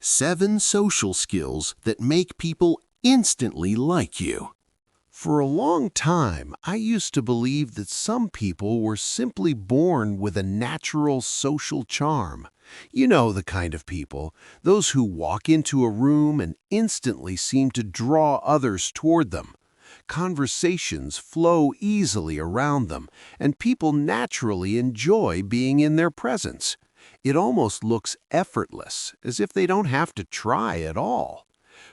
7 social skills that make people instantly like you. For a long time, I used to believe that some people were simply born with a natural social charm. You know the kind of people, those who walk into a room and instantly seem to draw others toward them. Conversations flow easily around them, and people naturally enjoy being in their presence. It almost looks effortless, as if they don't have to try at all.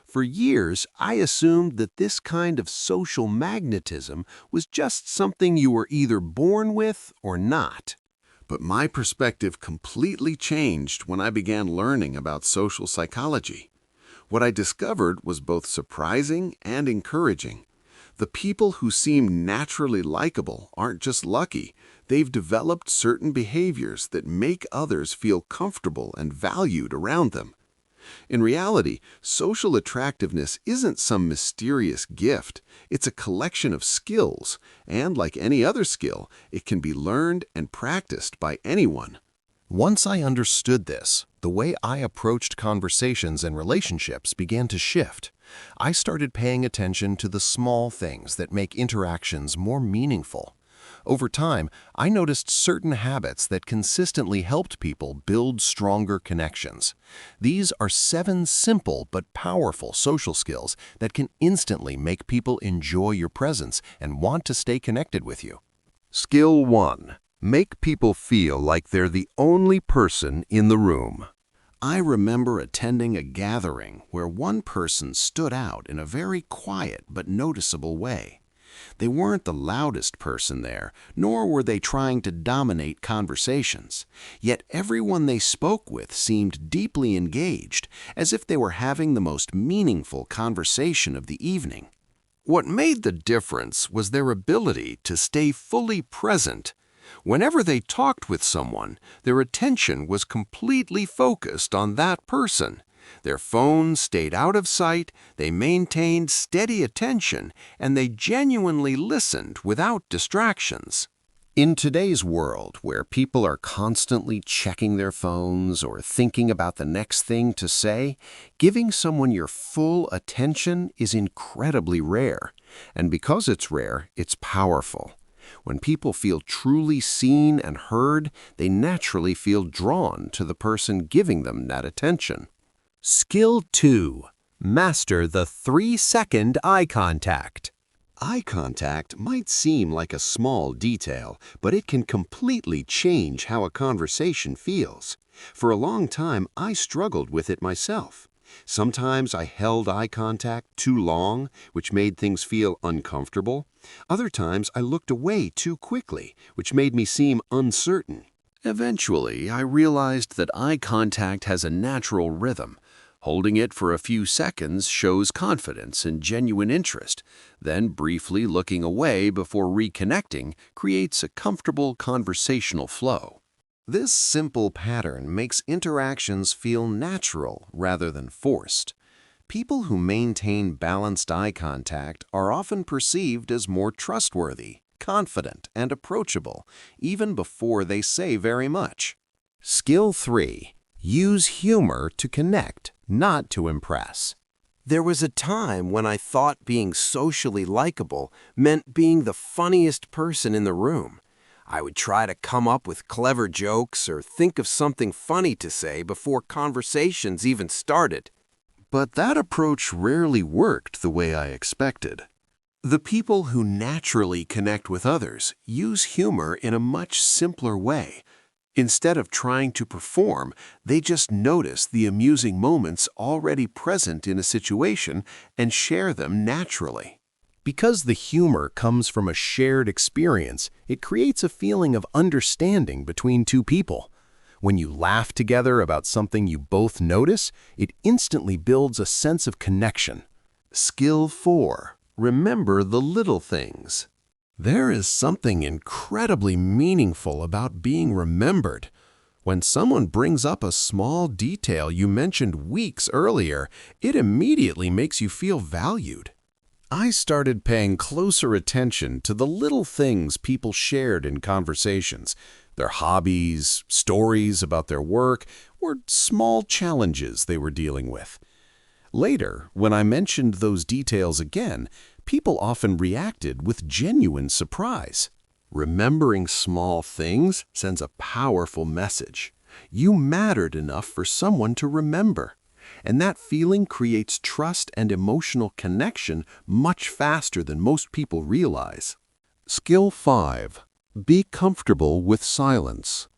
For years, I assumed that this kind of social magnetism was just something you were either born with or not. But my perspective completely changed when I began learning about social psychology. What I discovered was both surprising and encouraging. The people who seem naturally likable aren't just lucky, they've developed certain behaviors that make others feel comfortable and valued around them. In reality, social attractiveness isn't some mysterious gift. It's a collection of skills, and like any other skill, it can be learned and practiced by anyone. Once I understood this, the way I approached conversations and relationships began to shift. I started paying attention to the small things that make interactions more meaningful. Over time, I noticed certain habits that consistently helped people build stronger connections. These are 7 simple but powerful social skills that can instantly make people enjoy your presence and want to stay connected with you. Skill 1. Make people feel like they're the only person in the room. I remember attending a gathering where one person stood out in a very quiet but noticeable way. They weren't the loudest person there, nor were they trying to dominate conversations. Yet everyone they spoke with seemed deeply engaged, as if they were having the most meaningful conversation of the evening. What made the difference was their ability to stay fully present. Whenever they talked with someone, their attention was completely focused on that person. Their phones stayed out of sight, they maintained steady attention, and they genuinely listened without distractions. In today's world, where people are constantly checking their phones or thinking about the next thing to say, giving someone your full attention is incredibly rare. And because it's rare, it's powerful. When people feel truly seen and heard, they naturally feel drawn to the person giving them that attention. Skill 2. Master the 3-second eye contact. Eye contact might seem like a small detail, but it can completely change how a conversation feels. For a long time, I struggled with it myself. Sometimes I held eye contact too long, which made things feel uncomfortable. Other times I looked away too quickly, which made me seem uncertain. Eventually, I realized that eye contact has a natural rhythm. Holding it for a few seconds shows confidence and genuine interest. Then briefly looking away before reconnecting creates a comfortable conversational flow. This simple pattern makes interactions feel natural rather than forced. People who maintain balanced eye contact are often perceived as more trustworthy, confident, and approachable, even before they say very much. Skill 3. Use humor to connect, not to impress. There was a time when I thought being socially likable meant being the funniest person in the room. I would try to come up with clever jokes or think of something funny to say before conversations even started. But that approach rarely worked the way I expected. The people who naturally connect with others use humor in a much simpler way. Instead of trying to perform, they just notice the amusing moments already present in a situation and share them naturally. Because the humor comes from a shared experience, it creates a feeling of understanding between two people. When you laugh together about something you both notice, it instantly builds a sense of connection. Skill 4. Remember the little things. There is something incredibly meaningful about being remembered. When someone brings up a small detail you mentioned weeks earlier, it immediately makes you feel valued. I started paying closer attention to the little things people shared in conversations. their hobbies, stories about their work, or small challenges they were dealing with. Later, when I mentioned those details again, people often reacted with genuine surprise. Remembering small things sends a powerful message. You mattered enough for someone to remember. And that feeling creates trust and emotional connection much faster than most people realize. Skill 5. Be comfortable with silence.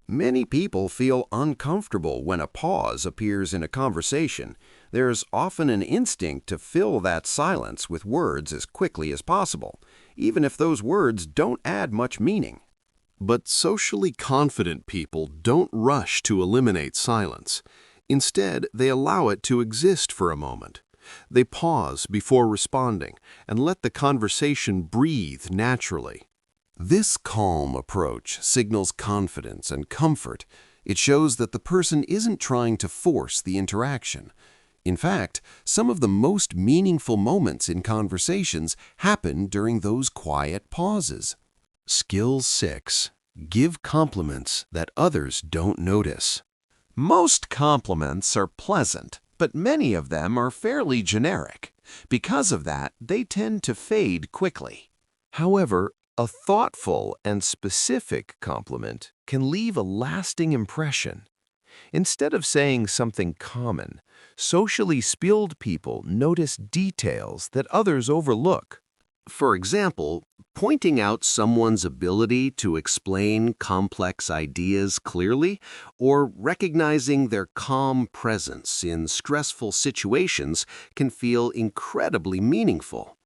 Many people feel uncomfortable when a pause appears in a conversation. There's often an instinct to fill that silence with words as quickly as possible, even if those words don't add much meaning. But socially confident people don't rush to eliminate silence. Instead, they allow it to exist for a moment. They pause before responding and let the conversation breathe naturally. This calm approach signals confidence and comfort. It shows that the person isn't trying to force the interaction. In fact, some of the most meaningful moments in conversations happen during those quiet pauses. Skill 6. Give compliments that others don't notice. Most compliments are pleasant, but many of them are fairly generic. Because of that, they tend to fade quickly. However, a thoughtful and specific compliment can leave a lasting impression. Instead of saying something common, socially skilled people notice details that others overlook. For example, pointing out someone's ability to explain complex ideas clearly, or recognizing their calm presence in stressful situations can feel incredibly meaningful.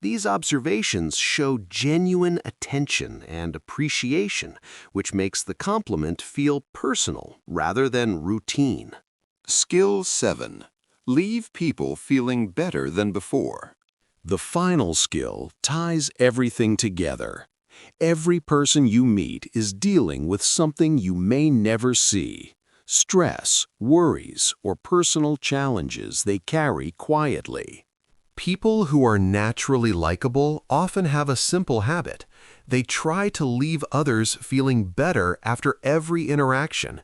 These observations show genuine attention and appreciation, which makes the compliment feel personal rather than routine. Skill 7. Leave people feeling better than before. The final skill ties everything together. Every person you meet is dealing with something you may never see. Stress, worries, or personal challenges they carry quietly. People who are naturally likable often have a simple habit. They try to leave others feeling better after every interaction.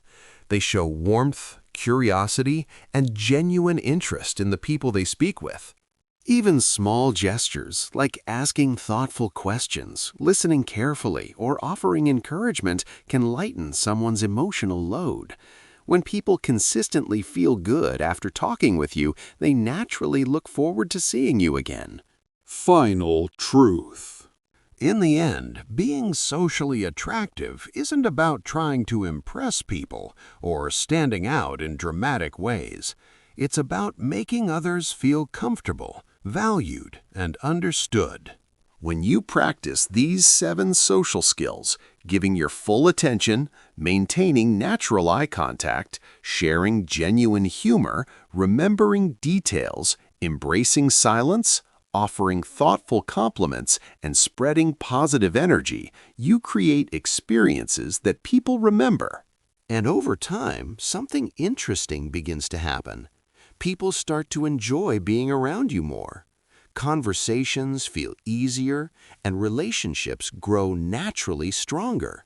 They show warmth, curiosity, and genuine interest in the people they speak with. Even small gestures, like asking thoughtful questions, listening carefully, or offering encouragement can lighten someone's emotional load. When people consistently feel good after talking with you, they naturally look forward to seeing you again. Final truth. In the end, being socially attractive isn't about trying to impress people or standing out in dramatic ways. It's about making others feel comfortable, valued, and understood. When you practice these 7 social skills, giving your full attention, maintaining natural eye contact, sharing genuine humor, remembering details, embracing silence, offering thoughtful compliments, and spreading positive energy, you create experiences that people remember. And over time, something interesting begins to happen. People start to enjoy being around you more. Conversations feel easier, and relationships grow naturally stronger.